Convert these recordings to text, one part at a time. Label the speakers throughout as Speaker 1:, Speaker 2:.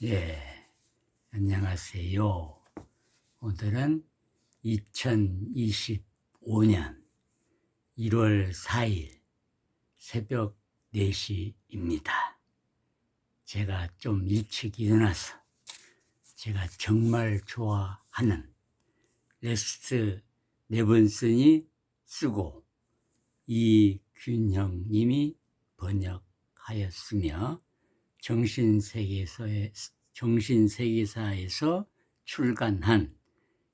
Speaker 1: 예, 안녕하세요. 오늘은 2025년 1월 4일 새벽 4시입니다. 제가 좀 일찍 일어나서 제가 정말 좋아하는 레스트 네븐슨이 쓰고 이균형님이 번역하였으며 정신세계사에서 출간한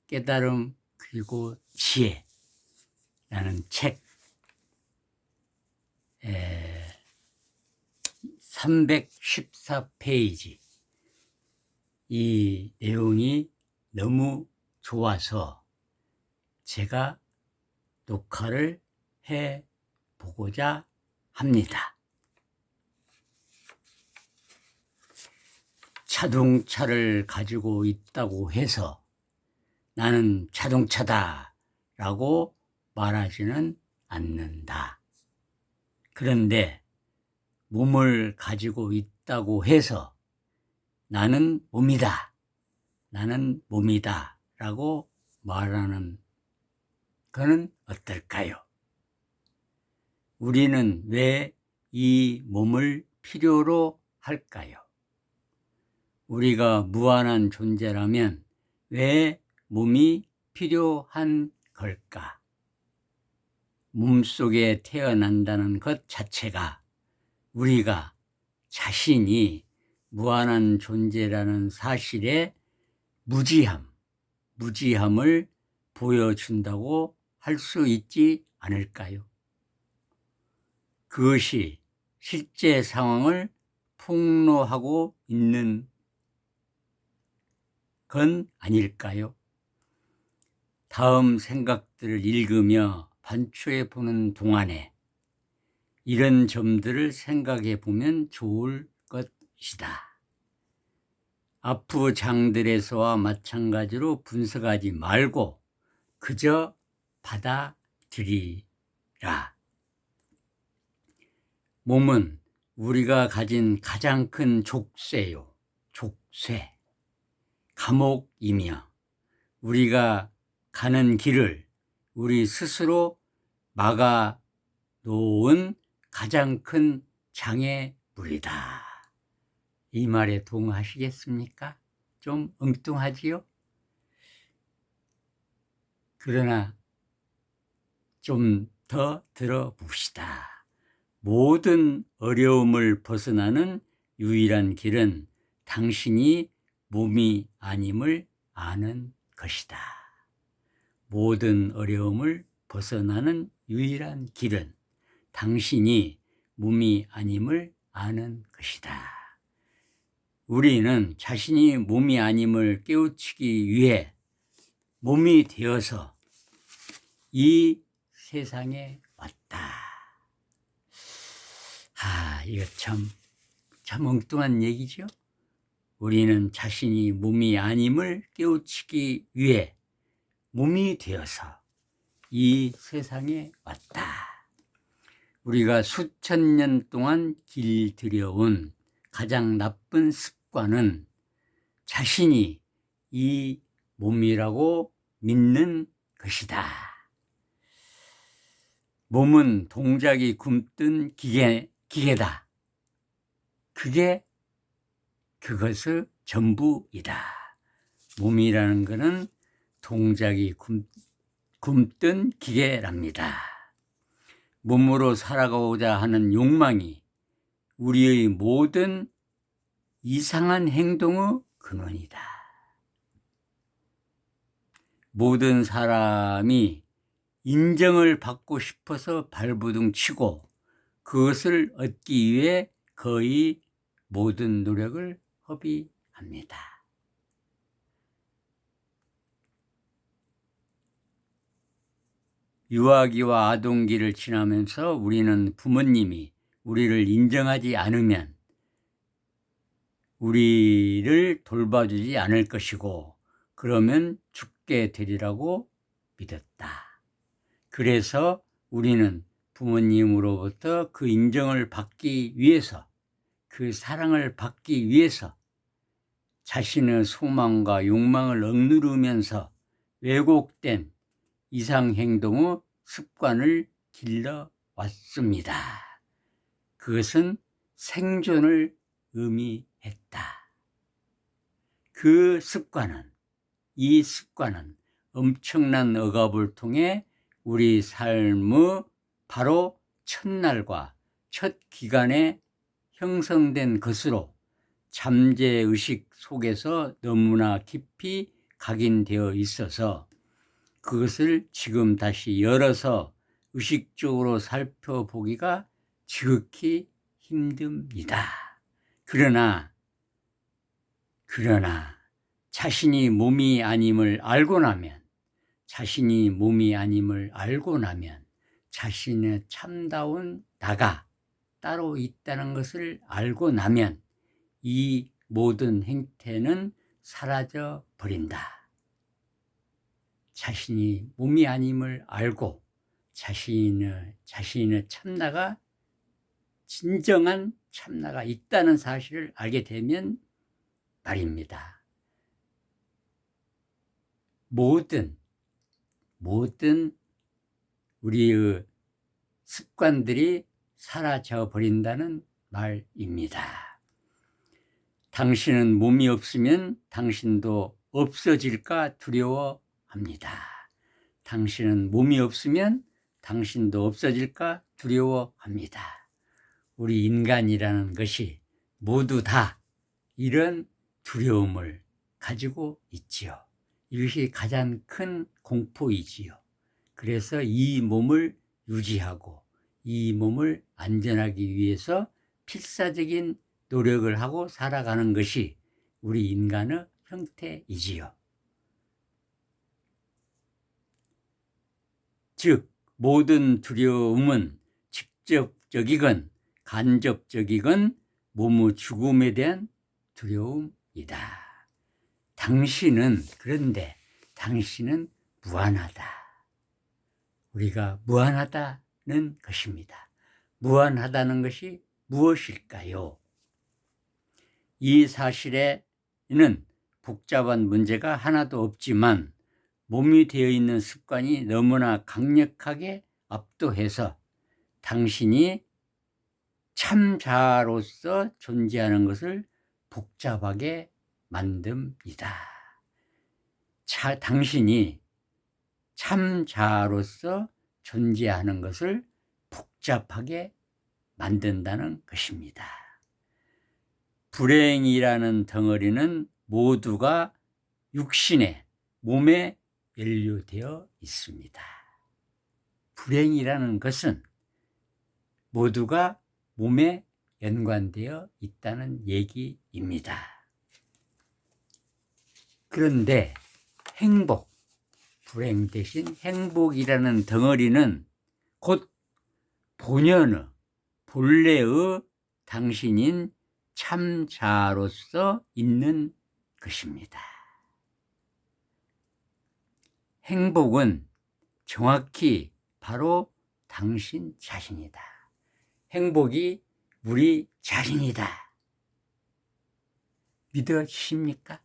Speaker 1: 깨달음 그리고 지혜라는 책 314페이지 이 내용이 너무 좋아서 제가 녹화를 해보고자 합니다. 자동차를 가지고 있다고 해서 나는 자동차다 라고 말하지는 않는다. 그런데 몸을 가지고 있다고 해서 나는 몸이다 라고 말하는 것은 어떨까요? 우리는 왜 이 몸을 필요로 할까요? 우리가 무한한 존재라면 왜 몸이 필요한 걸까? 몸속에 태어난다는 것 자체가 우리가 자신이 무한한 존재라는 사실의 무지함을 보여준다고 할 수 있지 않을까요? 그것이 실제 상황을 폭로하고 있는 건 아닐까요? 다음 생각들을 읽으며 반추해 보는 동안에 이런 점들을 생각해 보면 좋을 것이다. 아프장들에서와 마찬가지로 분석하지 말고 그저 받아들이라. 몸은 우리가 가진 가장 큰 족쇄요. 족쇄. 감옥이며 우리가 가는 길을 우리 스스로 막아 놓은 가장 큰 장애물이다. 이 말에 동의하시겠습니까? 좀 엉뚱하지요? 그러나 좀 더 들어봅시다. 모든 어려움을 벗어나는 유일한 길은 당신이 몸이 아님을 아는 것이다. 모든 어려움을 벗어나는 유일한 길은 당신이 몸이 아님을 아는 것이다. 우리는 자신이 몸이 아님을 깨우치기 위해 몸이 되어서 이 세상에 왔다. 이거 참 엉뚱한 얘기죠? 우리는 자신이 몸이 아님을 깨우치기 위해 몸이 되어서 이 세상에 왔다. 우리가 수천 년 동안 길들여온 가장 나쁜 습관은 자신이 이 몸이라고 믿는 것이다. 몸은 동작이 굼뜬 기계다. 그것을 전부이다. 몸이라는 것은 동작이 굼뜬 기계랍니다. 몸으로 살아가고자 하는 욕망이 우리의 모든 이상한 행동의 근원이다. 모든 사람이 인정을 받고 싶어서 발버둥 치고 그것을 얻기 위해 거의 모든 노력을 허비합니다. 유아기와 아동기를 지나면서 우리는 부모님이 우리를 인정하지 않으면 우리를 돌봐주지 않을 것이고 그러면 죽게 되리라고 믿었다. 그래서 우리는 부모님으로부터 그 인정을 받기 위해서, 그 사랑을 받기 위해서 자신의 소망과 욕망을 억누르면서 왜곡된 이상행동의 습관을 길러왔습니다. 그것은 생존을 의미했다. 이 습관은 엄청난 억압을 통해 우리 삶의 바로 첫날과 첫 기간에 형성된 것으로 잠재의식 속에서 너무나 깊이 각인되어 있어서 그것을 지금 다시 열어서 의식적으로 살펴보기가 지극히 힘듭니다. 그러나 자신이 몸이 아님을 알고 나면 자신의 참다운 나가 따로 있다는 것을 알고 나면 이 모든 행태는 사라져 버린다. 자신이 몸이 아님을 알고 자신의 참나가 진정한 참나가 있다는 사실을 알게 되면 말입니다. 모든 우리의 습관들이 사라져 버린다는 말입니다. 당신은 몸이 없으면 당신도 없어질까 두려워합니다. 당신은 몸이 없으면 당신도 없어질까 두려워합니다. 우리 인간이라는 것이 모두 다 이런 두려움을 가지고 있지요. 이것이 가장 큰 공포이지요. 그래서 이 몸을 유지하고 이 몸을 안전하기 위해서 필사적인 노력을 하고 살아가는 것이 우리 인간의 형태이지요. 즉 모든 두려움은 직접적이건 간접적이건 몸의 죽음에 대한 두려움이다. 그런데 당신은 무한하다. 우리가 무한하다는 것입니다. 무한하다는 것이 무엇일까요? 이 사실에는 복잡한 문제가 하나도 없지만 몸이 되어 있는 습관이 너무나 강력하게 압도해서 당신이 참자로서 존재하는 것을 복잡하게 만듭니다. 당신이 참자로서 존재하는 것을 복잡하게 만든다는 것입니다. 불행이라는 덩어리는 모두가 육신의 몸에 연루되어 있습니다. 불행이라는 것은 모두가 몸에 연관되어 있다는 얘기입니다. 그런데 불행 대신 행복이라는 덩어리는 곧 본래의 당신인 참자로서 있는 것입니다. 행복은 정확히 바로 당신 자신이다. 행복이 우리 자신이다. 믿으십니까?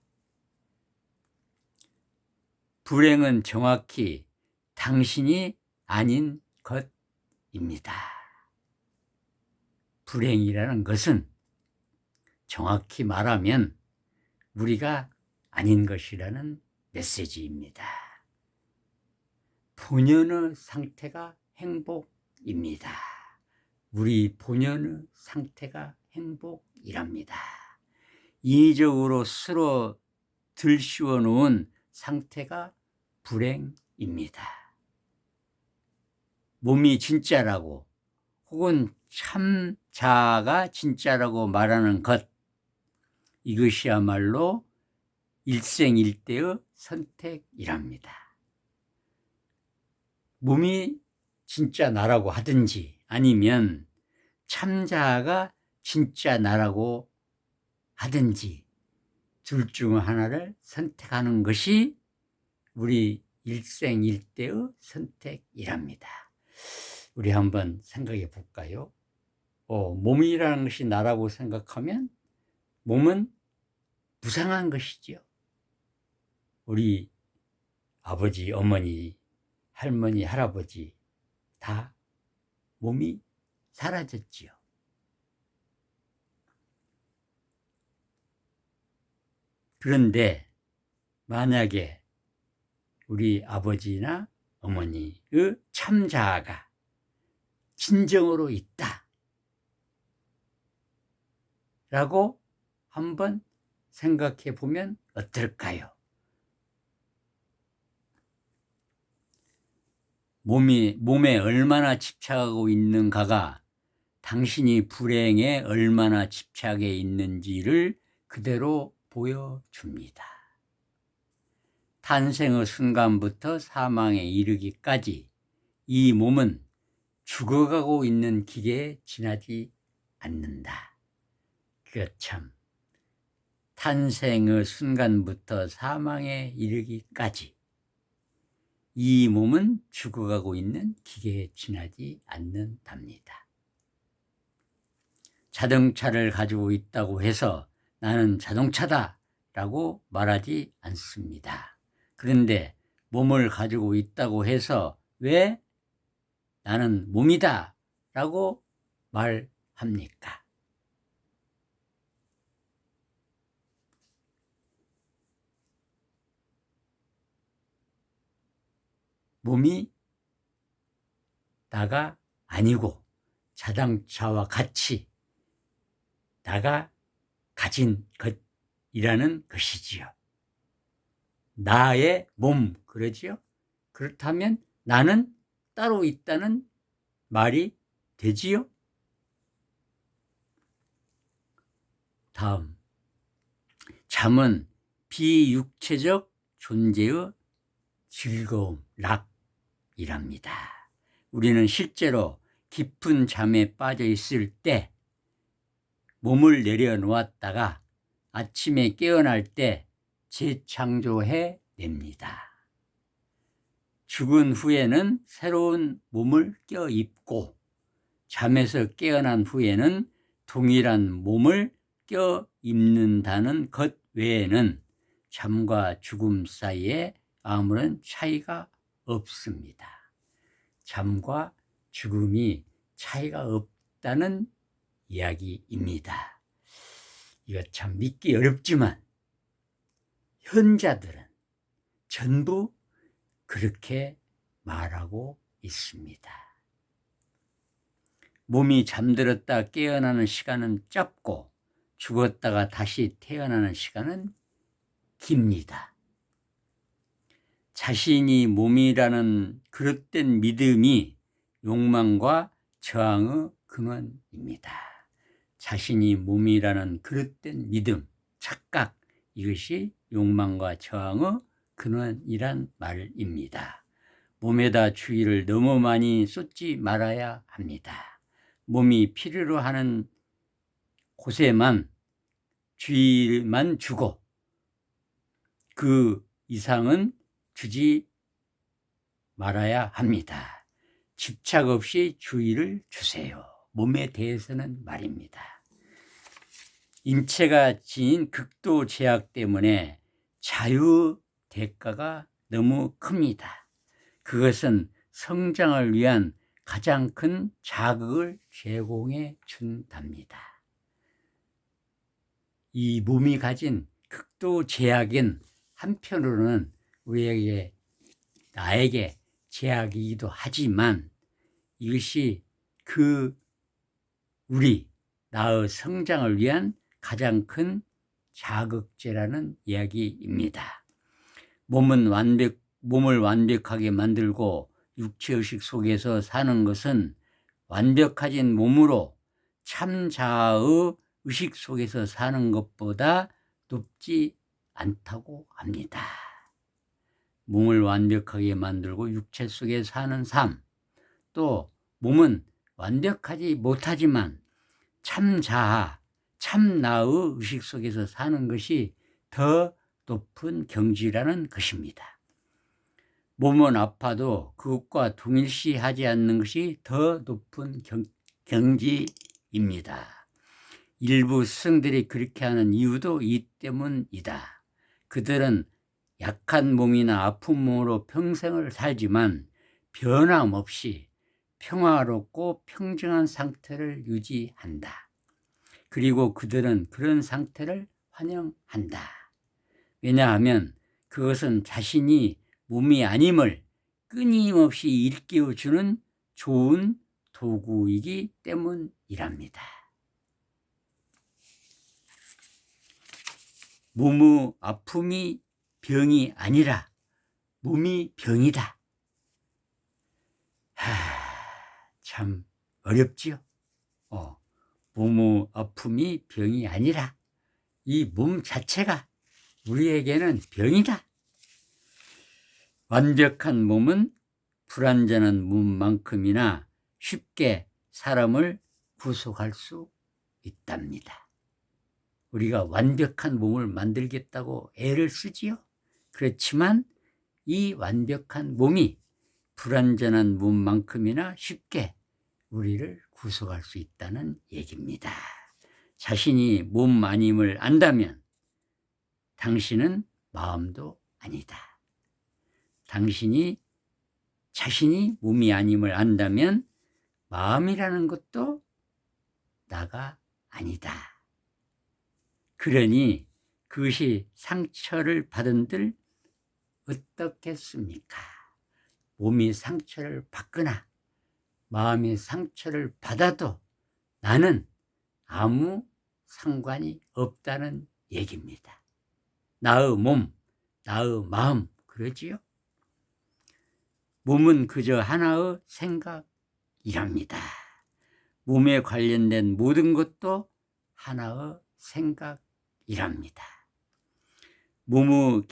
Speaker 1: 불행은 정확히 당신이 아닌 것입니다. 불행이라는 것은 정확히 말하면 우리가 아닌 것이라는 메시지입니다. 본연의 상태가 행복입니다. 우리 본연의 상태가 행복이랍니다. 인위적으로 스스로 들씌워 놓은 상태가 불행입니다. 몸이 진짜라고 혹은 참자가 진짜라고 말하는 것, 이것이야말로 일생일대의 선택이랍니다. 몸이 진짜 나라고 하든지 아니면 참자가 진짜 나라고 하든지 둘 중 하나를 선택하는 것이 우리 일생일대의 선택이랍니다. 우리 한번 생각해 볼까요? 몸이라는 것이 나라고 생각하면 몸은 무상한 것이지요. 우리 아버지, 어머니, 할머니, 할아버지 다 몸이 사라졌지요. 그런데 만약에 우리 아버지나 어머니의 참자아가 진정으로 있다 라고 한번 생각해 보면 어떨까요? 몸에 얼마나 집착하고 있는가가 당신이 불행에 얼마나 집착해 있는지를 그대로 보여줍니다. 탄생의 순간부터 사망에 이르기까지 이 몸은 죽어가고 있는 기계에 지나지 않는다. 그 참, 탄생의 순간부터 사망에 이르기까지 이 몸은 죽어가고 있는 기계에 지나지 않는답니다. 자동차를 가지고 있다고 해서 나는 자동차다 라고 말하지 않습니다. 그런데 몸을 가지고 있다고 해서 왜 나는 몸이다 라고 말합니까? 몸이 나가 아니고 자동차와 같이 나가 가진 것이라는 것이지요. 나의 몸, 그러지요? 그렇다면 나는 따로 있다는 말이 되지요? 다음, 잠은 비육체적 존재의 즐거움, 락이랍니다. 우리는 실제로 깊은 잠에 빠져 있을 때 몸을 내려놓았다가 아침에 깨어날 때 재창조해 냅니다. 죽은 후에는 새로운 몸을 껴입고 잠에서 깨어난 후에는 동일한 몸을 껴입는다는 것 외에는 잠과 죽음 사이에 아무런 차이가 없습니다. 잠과 죽음이 차이가 없다는 이야기입니다. 이거 참 믿기 어렵지만 현자들은 전부 그렇게 말하고 있습니다. 몸이 잠들었다 깨어나는 시간은 짧고 죽었다가 다시 태어나는 시간은 깁니다. 자신이 몸이라는 그릇된 믿음이 욕망과 저항의 근원입니다. 자신이 몸이라는 그릇된 믿음, 착각, 이것이 욕망과 저항의 근원이란 말입니다. 몸에다 주의를 너무 많이 쏟지 말아야 합니다. 몸이 필요로 하는 곳에만 주의만 주고 그 이상은 주지 말아야 합니다. 집착 없이 주의를 주세요. 몸에 대해서는 말입니다. 인체가 지닌 극도 제약 때문에 자유 대가가 너무 큽니다. 그것은 성장을 위한 가장 큰 자극을 제공해 준답니다. 이 몸이 가진 극도 제약은 한편으로는 나에게 제약이기도 하지만 이것이 나의 성장을 위한 가장 큰 자극제라는 이야기입니다. 몸을 완벽하게 만들고 육체의식 속에서 사는 것은 완벽해진 몸으로 참자아의 의식 속에서 사는 것보다 높지 않다고 합니다. 몸을 완벽하게 만들고 육체 속에 사는 삶, 또 몸은 완벽하지 못하지만 참자아, 참나의 의식 속에서 사는 것이 더 높은 경지라는 것입니다. 몸은 아파도 그것과 동일시하지 않는 것이 더 높은 경지입니다. 일부 스승들이 그렇게 하는 이유도 이 때문이다. 그들은 약한 몸이나 아픈 몸으로 평생을 살지만 변함없이 평화롭고 평정한 상태를 유지한다. 그리고 그들은 그런 상태를 환영한다. 왜냐하면 그것은 자신이 몸이 아님을 끊임없이 일깨워주는 좋은 도구이기 때문이랍니다. 몸의 아픔이 병이 아니라 몸이 병이다. 참 어렵지요. 몸의 아픔이 병이 아니라 이 몸 자체가 우리에게는 병이다. 완벽한 몸은 불완전한 몸만큼이나 쉽게 사람을 구속할 수 있답니다. 우리가 완벽한 몸을 만들겠다고 애를 쓰지요. 그렇지만 이 완벽한 몸이 불완전한 몸만큼이나 쉽게 우리를 구속할 수 있다는 얘기입니다. 자신이 몸 아님을 안다면 당신은 마음도 아니다. 자신이 몸이 아님을 안다면 마음이라는 것도 나가 아니다. 그러니 그것이 상처를 받은들 어떻겠습니까? 몸이 상처를 받거나 마음이 상처를 받아도 나는 아무 상관이 없다는 얘기입니다. 나의 몸, 나의 마음, 그러지요? 몸은 그저 하나의 생각이랍니다. 몸에 관련된 모든 것도 하나의 생각이랍니다. 몸의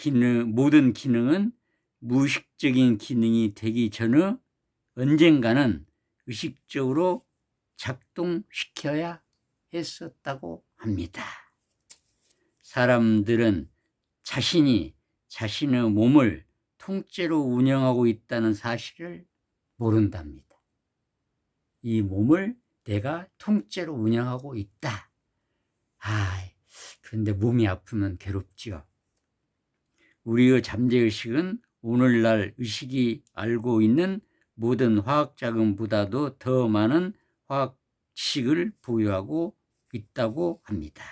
Speaker 1: 모든 기능은 무의식적인 기능이 되기 전에 언젠가는 의식적으로 작동시켜야 했었다고 합니다. 사람들은 자신이 자신의 몸을 통째로 운영하고 있다는 사실을 모른답니다. 이 몸을 내가 통째로 운영하고 있다. 그런데 몸이 아프면 괴롭지요. 우리의 잠재의식은 오늘날 의식이 알고 있는 모든 화학자금보다도 더 많은 화학 지식을 보유하고 있다고 합니다.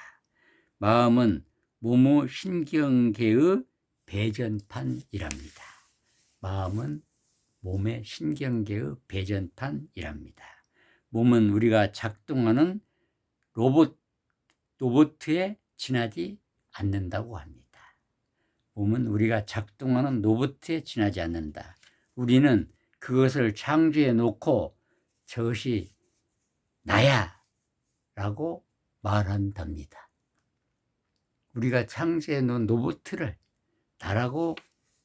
Speaker 1: 마음은 몸의 신경계의 배전판이랍니다. 마음은 몸의 신경계의 배전판이랍니다. 몸은 우리가 작동하는 로봇에 지나지 않는다고 합니다. 몸은 우리가 작동하는 로봇에 지나지 않는다. 우리는 그것을 창조해 놓고 저것이 나야 라고 말한답니다. 우리가 창조해 놓은 로봇을 나라고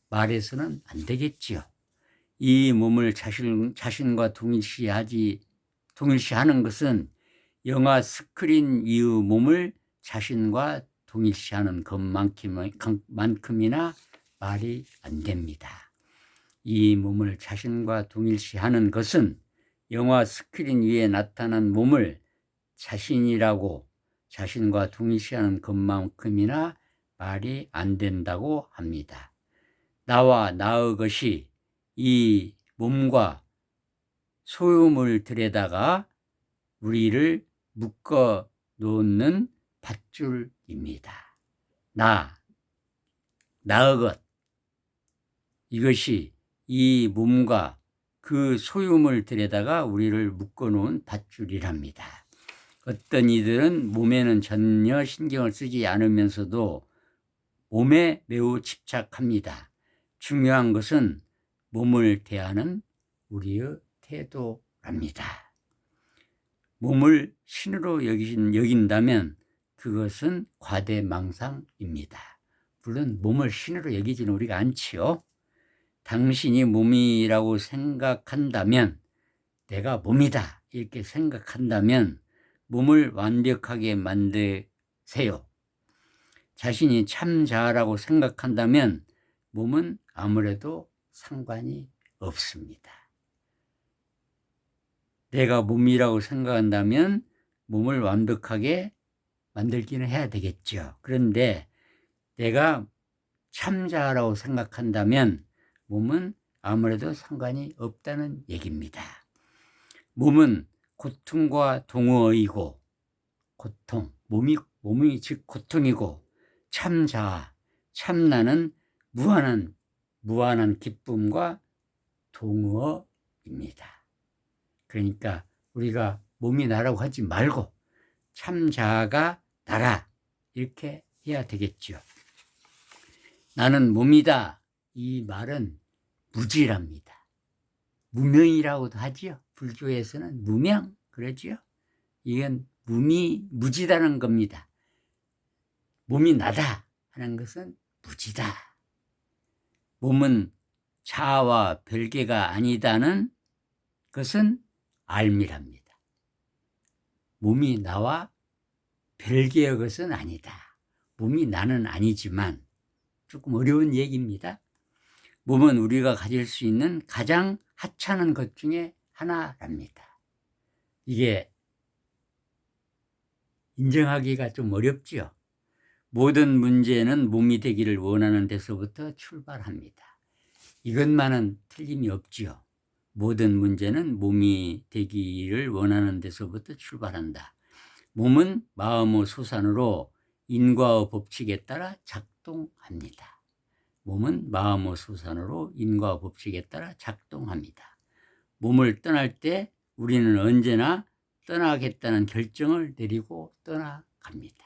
Speaker 1: 말해서는 안 되겠지요. 이 몸을 자신과 동일시하는 것은 영화 스크린 위의 몸을 자신과 동일시하는 것만큼이나 말이 안 됩니다. 이 몸을 자신과 동일시하는 것은 영화 스크린 위에 나타난 몸을 자신이라고 자신과 동일시하는 것만큼이나 말이 안 된다고 합니다. 나와 나의 것이 이 몸과 소음을 들여다가 우리를 묶어 놓는 밧줄입니다. 나의 것, 이것이 이 몸과 그 소유물 들여다가 우리를 묶어 놓은 밧줄이랍니다. 어떤 이들은 몸에는 전혀 신경을 쓰지 않으면서도 몸에 매우 집착합니다. 중요한 것은 몸을 대하는 우리의 태도랍니다. 몸을 신으로 여긴다면 그것은 과대망상입니다. 물론 몸을 신으로 여기지는 우리가 않지요. 당신이 몸이라고 생각한다면, 내가 몸이다 이렇게 생각한다면 몸을 완벽하게 만드세요. 자신이 참 자라고 생각한다면 몸은 아무래도 상관이 없습니다. 내가 몸이라고 생각한다면 몸을 완벽하게 만들기는 해야 되겠죠. 그런데 내가 참자라고 생각한다면 몸은 아무래도 상관이 없다는 얘기입니다. 몸은 고통과 동어이고, 몸이 즉 고통이고, 참자, 참나는 무한한 기쁨과 동어입니다. 그러니까 우리가 몸이 나라고 하지 말고 참자가 나라, 이렇게 해야 되겠죠. 나는 몸이다, 이 말은 무지랍니다. 무명이라고도 하지요. 불교에서는 무명 그러지요. 이건 무지다는 겁니다. 몸이 나다 하는 것은 무지다. 몸은 자아와 별개가 아니다는 것은 알미랍니다. 몸이 나와 별개의 것은 아니다. 몸이 나는 아니지만, 조금 어려운 얘기입니다. 몸은 우리가 가질 수 있는 가장 하찮은 것 중에 하나랍니다. 이게 인정하기가 좀 어렵지요. 모든 문제는 몸이 되기를 원하는 데서부터 출발합니다. 이것만은 틀림이 없지요. 모든 문제는 몸이 되기를 원하는 데서부터 출발한다. 몸은 마음의 소산으로 인과의 법칙에 따라 작동합니다. 몸은 마음의 소산으로 인과의 법칙에 따라 작동합니다. 몸을 떠날 때 우리는 언제나 떠나겠다는 결정을 내리고 떠나간답니다.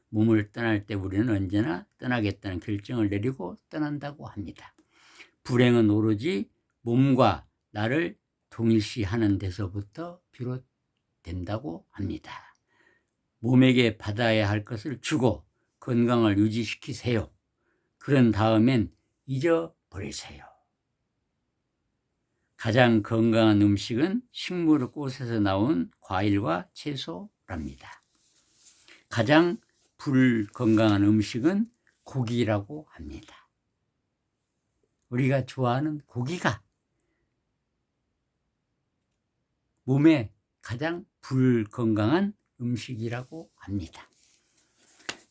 Speaker 1: 몸을 떠날 때 우리는 언제나 떠나겠다는 결정을 내리고 떠난다고 합니다. 불행은 오로지 몸과 나를 동일시하는 데서부터 비롯된다고 합니다. 몸에게 받아야 할 것을 주고 건강을 유지시키세요. 그런 다음엔 잊어버리세요. 가장 건강한 음식은 식물 꽃에서 나온 과일과 채소랍니다. 가장 불건강한 음식은 고기라고 합니다. 우리가 좋아하는 고기가 몸에 가장 불건강한 음식이라고 합니다.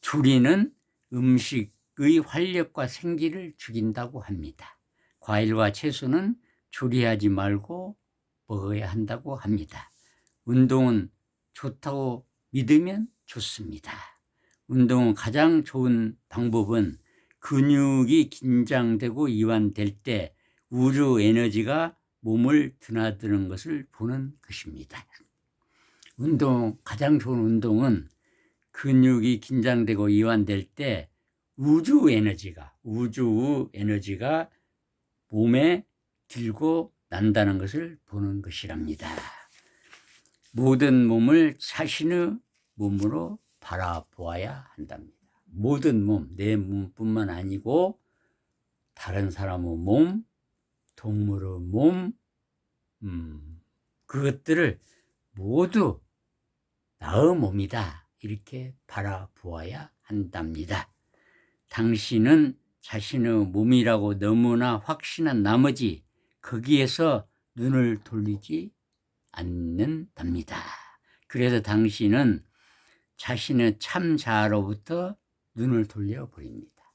Speaker 1: 조리는 음식의 활력과 생기를 죽인다고 합니다. 과일과 채소는 조리하지 말고 먹어야 한다고 합니다. 운동은 좋다고 믿으면 좋습니다. 운동은 가장 좋은 방법은 근육이 긴장되고 이완될 때 우주 에너지가 몸을 드나드는 것을 보는 것입니다. 가장 좋은 운동은 근육이 긴장되고 이완될 때 우주 에너지가 몸에 들고 난다는 것을 보는 것이랍니다. 모든 몸을 자신의 몸으로 바라보아야 한답니다. 모든 몸, 내 몸뿐만 아니고 다른 사람의 몸, 동물의 몸, 그것들을 모두 나의 몸이다, 이렇게 바라보아야 한답니다. 당신은 자신의 몸이라고 너무나 확신한 나머지 거기에서 눈을 돌리지 않는답니다. 그래서 당신은 자신의 참자아로부터 눈을 돌려버립니다.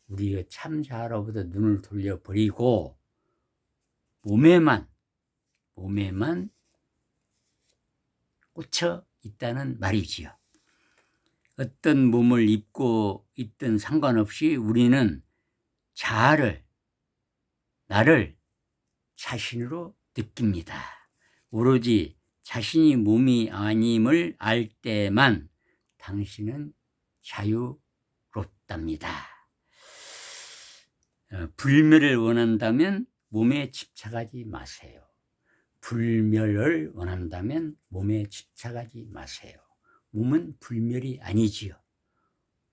Speaker 1: 우리의 참자아로부터 눈을 돌려버리고 몸에만 꽂혀 있다는 말이지요. 어떤 몸을 입고 있든 상관없이 우리는 나를 자신으로 느낍니다. 오로지 자신이 몸이 아님을 알 때만 당신은 자유롭답니다. 불멸을 원한다면 몸에 집착하지 마세요. 불멸을 원한다면 몸에 집착하지 마세요. 몸은 불멸이 아니지요.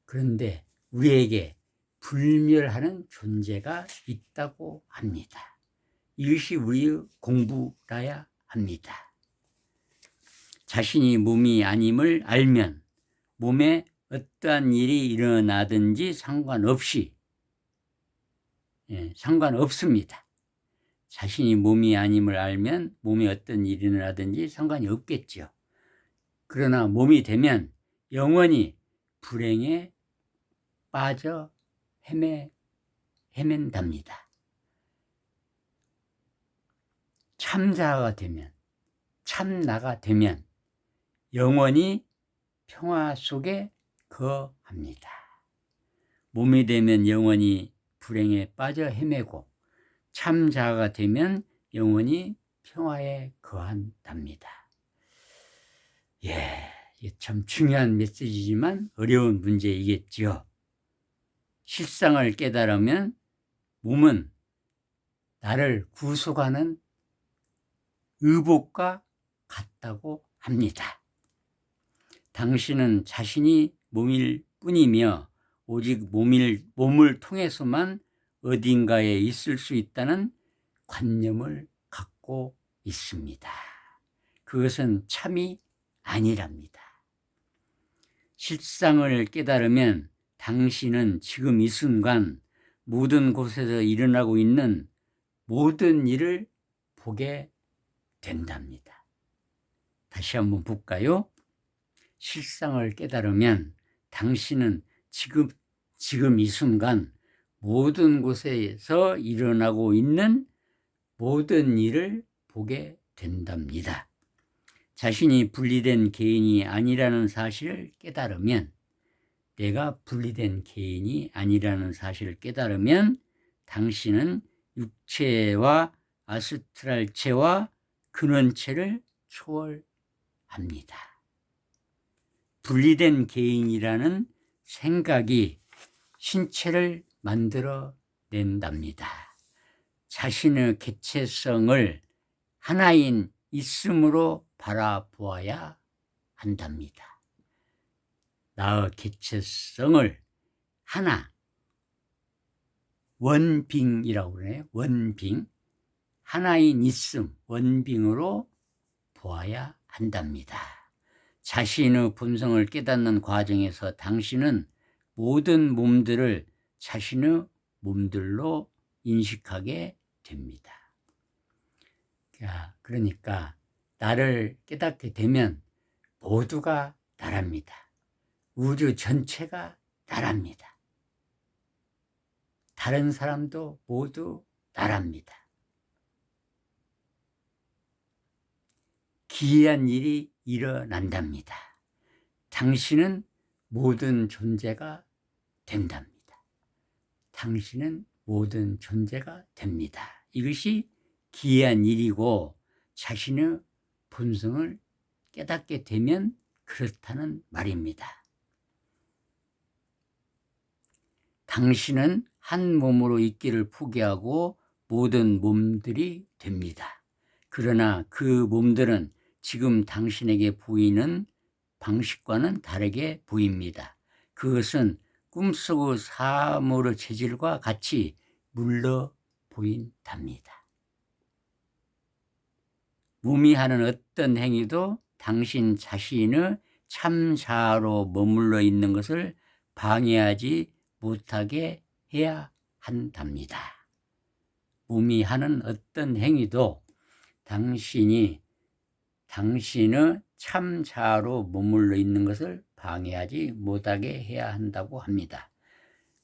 Speaker 1: 그런데 우리에게 불멸하는 존재가 있다고 합니다. 이것이 우리의 공부라야 합니다. 자신이 몸이 아님을 알면 몸에 어떠한 일이 일어나든지 상관없습니다. 자신이 몸이 아님을 알면 몸에 어떤 일이 일어나든지 상관이 없겠죠. 그러나 몸이 되면 영원히 불행에 빠져 헤맨답니다. 참자가 되면, 참나가 되면 영원히 평화 속에 거합니다. 몸이 되면 영원히 불행에 빠져 헤매고 참자가 되면 영원히 평화에 거한답니다. 이게 참 중요한 메시지지만 어려운 문제이겠지요. 실상을 깨달으면 몸은 나를 구속하는 의복과 같다고 합니다. 당신은 자신이 몸일 뿐이며 오직 몸을 통해서만 어딘가에 있을 수 있다는 관념을 갖고 있습니다. 그것은 참이 아니랍니다. 실상을 깨달으면 당신은 지금 이 순간 모든 곳에서 일어나고 있는 모든 일을 보게 된답니다. 다시 한번 볼까요? 실상을 깨달으면 당신은 지금 이 순간 모든 곳에서 일어나고 있는 모든 일을 보게 된답니다. 자신이 분리된 개인이 아니라는 사실을 깨달으면, 내가 분리된 개인이 아니라는 사실을 깨달으면 당신은 육체와 아스트랄체와 근원체를 초월합니다. 분리된 개인이라는 생각이 신체를 만들어낸답니다. 자신의 개체성을 하나인 있음으로 바라보아야 한답니다. 나의 개체성을 하나, 원빙이라고 그러네요. 원빙, 하나인 있음, 원빙으로 보아야 한답니다. 자신의 본성을 깨닫는 과정에서 당신은 모든 몸들을 자신의 몸들로 인식하게 됩니다. 그러니까 나를 깨닫게 되면 모두가 나랍니다. 우주 전체가 나랍니다. 다른 사람도 모두 나랍니다. 기이한 일이 일어난답니다. 당신은 모든 존재가 된답니다. 당신은 모든 존재가 됩니다. 이것이 기이한 일이고 자신의 본성을 깨닫게 되면 그렇다는 말입니다. 당신은 한 몸으로 있기를 포기하고 모든 몸들이 됩니다. 그러나 그 몸들은 지금 당신에게 보이는 방식과는 다르게 보입니다. 그것은 꿈속의 사물의 체질과 같이 물러 보인답니다. 몸이 하는 어떤 행위도 당신 자신의 참자아로 머물러 있는 것을 방해하지 못하게 해야 한답니다. 몸이 하는 어떤 행위도 당신의 참자아로 머물러 있는 것을 방해하지 못하게 해야 한다고 합니다.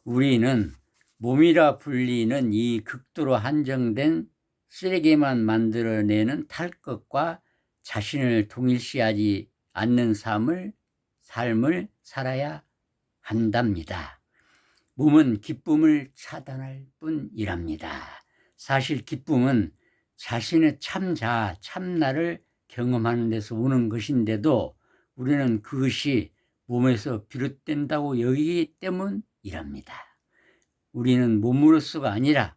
Speaker 1: 우리는 몸이라 불리는 이 극도로 한정된 쓰레기만 만들어내는 탈것과 자신을 동일시하지 않는 삶을 살아야 한답니다. 몸은 기쁨을 차단할 뿐이랍니다. 사실 기쁨은 자신의 참자, 참나를 경험하는 데서 오는 것인데도 우리는 그것이 몸에서 비롯된다고 여기기 때문이랍니다. 우리는 몸으로서가 아니라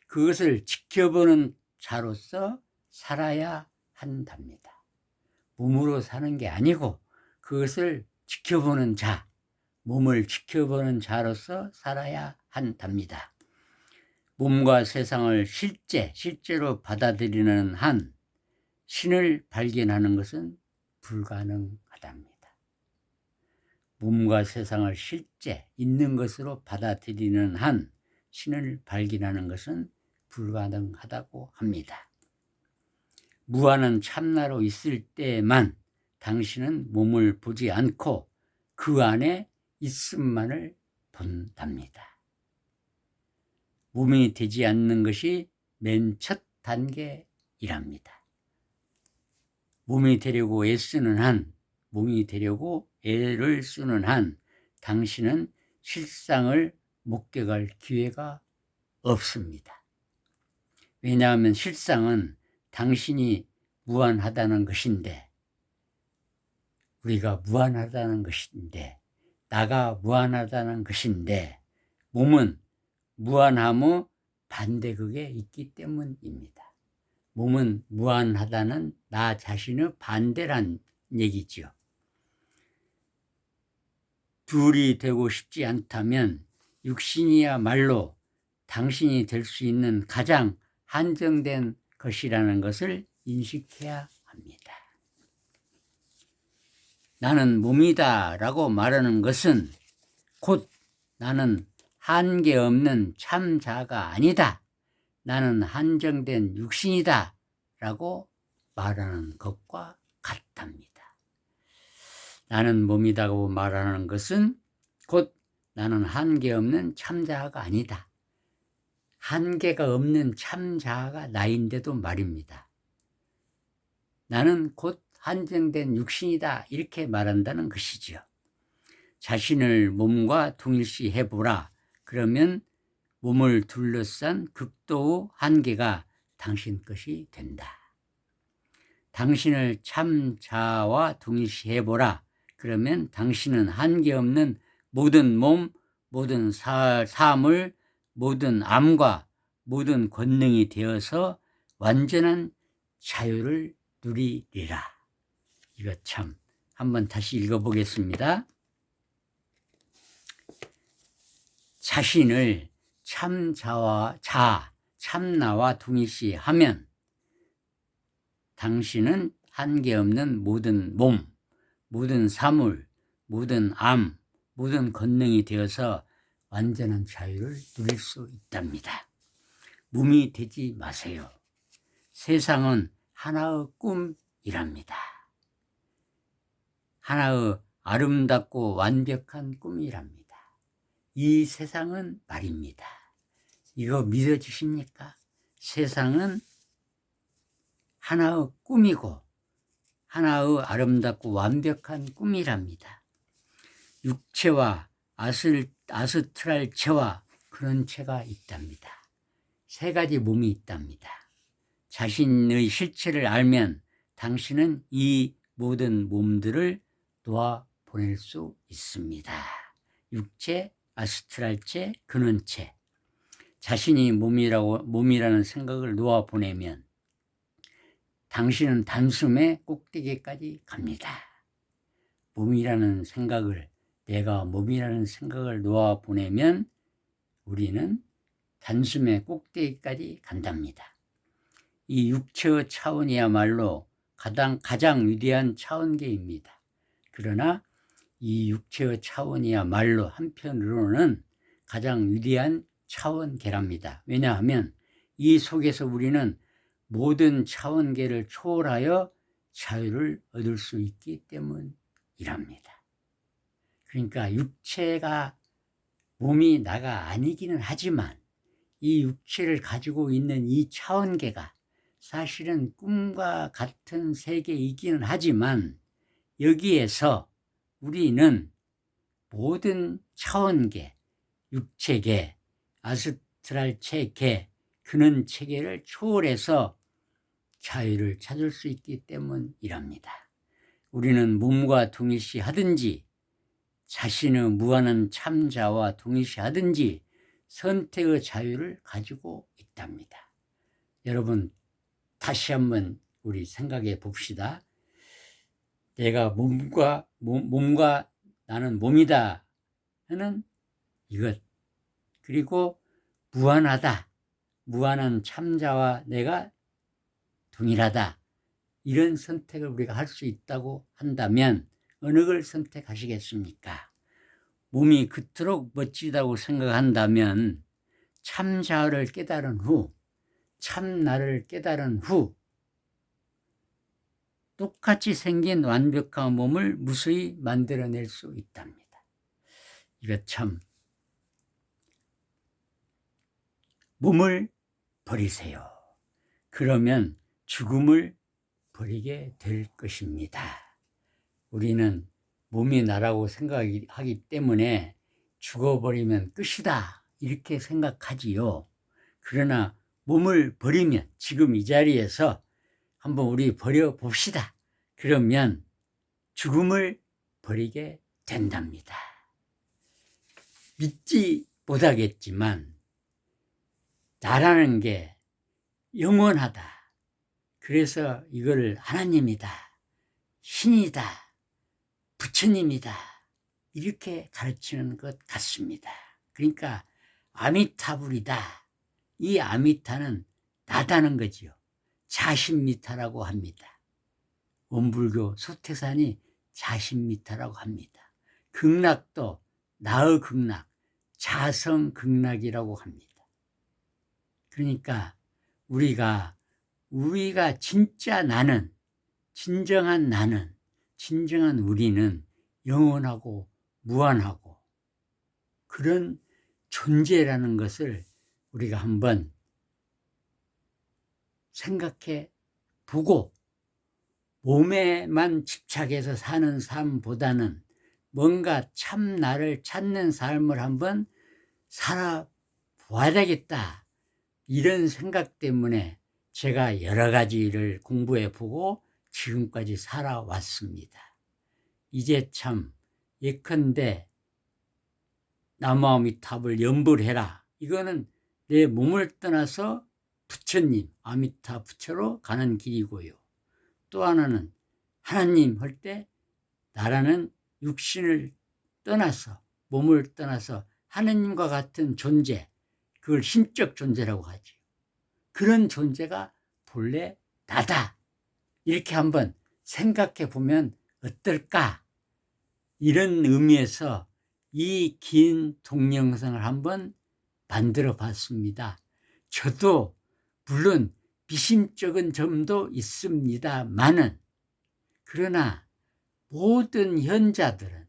Speaker 1: 그것을 지켜보는 자로서 살아야 한답니다. 몸으로 사는 게 아니고 그것을 지켜보는 자, 몸을 지켜보는 자로서 살아야 한답니다. 몸과 세상을 실제로 받아들이는 한 신을 발견하는 것은 불가능하답니다. 몸과 세상을 실제 있는 것으로 받아들이는 한 신을 발견하는 것은 불가능하다고 합니다. 무한한 참나로 있을 때만 당신은 몸을 보지 않고 그 안에 있음만을 본답니다. 몸이 되지 않는 것이 맨 첫 단계이랍니다. 몸이 되려고 애쓰는 한, 몸이 되려고 애를 쓰는 한 당신은 실상을 목격할 기회가 없습니다. 왜냐하면 실상은 당신이 무한하다는 것인데, 우리가 무한하다는 것인데, 나가 무한하다는 것인데, 몸은 무한함의 반대극에 있기 때문입니다. 몸은 무한하다는 나 자신의 반대란 얘기죠. 둘이 되고 싶지 않다면 육신이야말로 당신이 될 수 있는 가장 한정된 것이라는 것을 인식해야 합니다. 나는 몸이다 라고 말하는 것은 곧 나는 한계 없는 참자가 아니다, 나는 한정된 육신이다 라고 말하는 것과 같답니다. 나는 몸이다고 말하는 것은 곧 나는 한계 없는 참자가 아니다, 한계가 없는 참자가 나인데도 말입니다. 나는 곧 한정된 육신이다 이렇게 말한다는 것이죠. 자신을 몸과 동일시 해보라. 그러면 몸을 둘러싼 극도의 한계가 당신 것이 된다. 당신을 참자와 동일시 해보라. 그러면 당신은 한계 없는 모든 몸, 모든 사물, 모든 암과 모든 권능이 되어서 완전한 자유를 누리리라. 이거 참 한번 다시 읽어보겠습니다. 자신을 참나와 동일시하면 당신은 한계없는 모든 몸, 모든 사물, 모든 암, 모든 권능이 되어서 완전한 자유를 누릴 수 있답니다. 몸이 되지 마세요. 세상은 하나의 꿈이랍니다. 하나의 아름답고 완벽한 꿈이랍니다. 이 세상은 말입니다. 이거 믿어주십니까? 세상은 하나의 꿈이고 하나의 아름답고 완벽한 꿈이랍니다. 육체와 아스트랄 체와 그런 체가 있답니다. 세 가지 몸이 있답니다. 자신의 실체를 알면 당신은 이 모든 몸들을 놓아 보낼 수 있습니다. 육체, 아스트랄체, 근원체. 자신이 몸이라는 생각을 놓아 보내면 당신은 단숨에 꼭대기까지 갑니다. 몸이라는 생각을, 내가 몸이라는 생각을 놓아 보내면 우리는 단숨에 꼭대기까지 간답니다. 이 육체의 차원이야말로 가장 위대한 차원계입니다. 그러나 이 육체의 차원이야말로 한편으로는 가장 위대한 차원계랍니다. 왜냐하면 이 속에서 우리는 모든 차원계를 초월하여 자유를 얻을 수 있기 때문이랍니다. 그러니까 육체가 몸이 나가 아니기는 하지만 이 육체를 가지고 있는 이 차원계가 사실은 꿈과 같은 세계이기는 하지만 여기에서 우리는 모든 차원계, 육체계, 아스트랄 체계, 근원 체계를 초월해서 자유를 찾을 수 있기 때문이랍니다. 우리는 몸과 동일시 하든지 자신의 무한한 참자와 동일시 하든지 선택의 자유를 가지고 있답니다. 여러분, 다시 한번 우리 생각해 봅시다. 내가 몸과 나는 몸이다 하는 이것, 그리고 무한하다, 무한한 참자와 내가 동일하다, 이런 선택을 우리가 할 수 있다고 한다면 어느 걸 선택하시겠습니까? 몸이 그토록 멋지다고 생각한다면 참자를 깨달은 후, 참나를 깨달은 후, 또 똑같이 생긴 완벽한 몸을 무수히 만들어낼 수 있답니다. 이거 참, 몸을 버리세요. 그러면 죽음을 버리게 될 것입니다. 우리는 몸이 나라고 생각하기 때문에 죽어버리면 끝이다 이렇게 생각하지요. 그러나 몸을 버리면 지금 이 자리에서 한번 우리 버려봅시다. 그러면 죽음을 버리게 된답니다. 믿지 못하겠지만 나라는 게 영원하다. 그래서 이걸 하나님이다, 신이다, 부처님이다 이렇게 가르치는 것 같습니다. 그러니까 아미타불이다. 이 아미타는 나다는 거지요. 자신미타라고 합니다. 원불교 소태산이 자신미타라고 합니다. 극락도 나의 극락, 자성극락이라고 합니다. 그러니까 우리가 진짜 나는, 진정한 나는, 진정한 우리는 영원하고 무한하고 그런 존재라는 것을 우리가 한번 생각해 보고 몸에만 집착해서 사는 삶보다는 뭔가 참 나를 찾는 삶을 한번 살아봐야 되겠다. 이런 생각 때문에 제가 여러 가지를 공부해 보고 지금까지 살아왔습니다. 이제 참 예컨대 나무아미탑을 염불해라. 이거는 내 몸을 떠나서 부처님, 아미타 부처로 가는 길이고요. 또 하나는 하나님 할 때 나라는 육신을 떠나서 몸을 떠나서 하느님과 같은 존재, 그걸 신적 존재라고 하죠. 그런 존재가 본래 나다. 이렇게 한번 생각해 보면 어떨까? 이런 의미에서 이 긴 동영상을 한번 만들어 봤습니다. 저도 물론 비심적인 점도 있습니다만은 그러나 모든 현자들은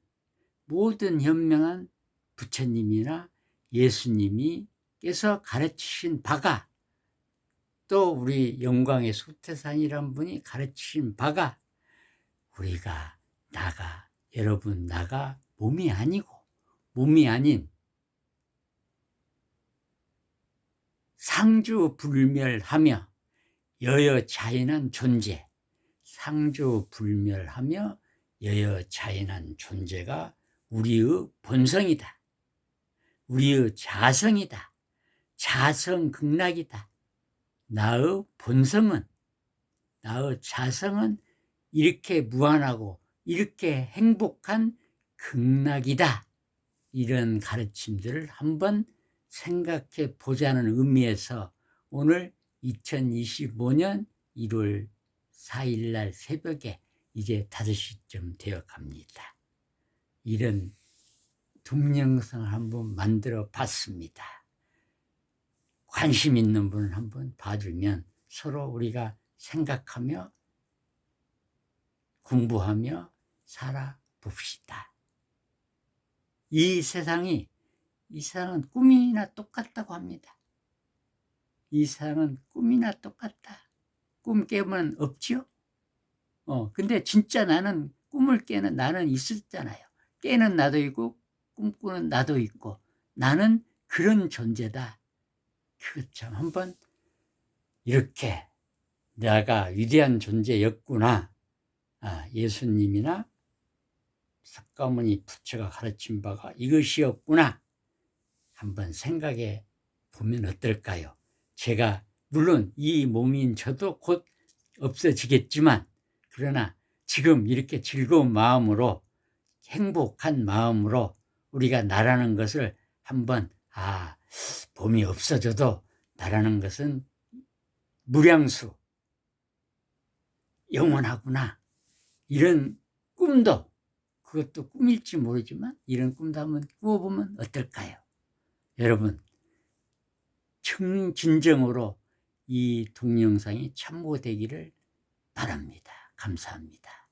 Speaker 1: 모든 현명한 부처님이나 예수님이께서 가르치신 바가 또 우리 영광의 소태산이란 분이 가르치신 바가 우리가 여러분 나가 몸이 아니고 몸이 아닌 상주불멸하며 여여자연한 존재, 상주불멸하며 여여자연한 존재가 우리의 본성이다. 우리의 자성이다. 자성극락이다. 나의 본성은, 나의 자성은 이렇게 무한하고 이렇게 행복한 극락이다. 이런 가르침들을 한번 생각해 보자는 의미에서 오늘 2025년 1월 4일 날 새벽에 이제 5시쯤 되어 갑니다. 이런 동영상을 한번 만들어 봤습니다. 관심 있는 분은 한번 봐주면 서로 우리가 생각하며 공부하며 살아봅시다. 이 세상은 꿈이나 똑같다고 합니다. 이 세상은 꿈이나 똑같다. 꿈 깨면 없죠? 근데 진짜 나는 꿈을 깨는 나는 있었잖아요. 깨는 나도 있고 꿈꾸는 나도 있고 나는 그런 존재다. 그거 참 한번 이렇게 내가 위대한 존재였구나. 예수님이나 석가모니 부처가 가르친 바가 이것이었구나. 한번 생각해 보면 어떨까요? 제가 물론 이 몸인 저도 곧 없어지겠지만 그러나 지금 이렇게 즐거운 마음으로 행복한 마음으로 우리가 나라는 것을 한번 몸이 없어져도 나라는 것은 무량수 영원하구나. 이런 꿈도 그것도 꿈일지 모르지만 이런 꿈도 한번 꾸어보면 어떨까요? 여러분 진정으로 이 동영상이 참고되기를 바랍니다. 감사합니다.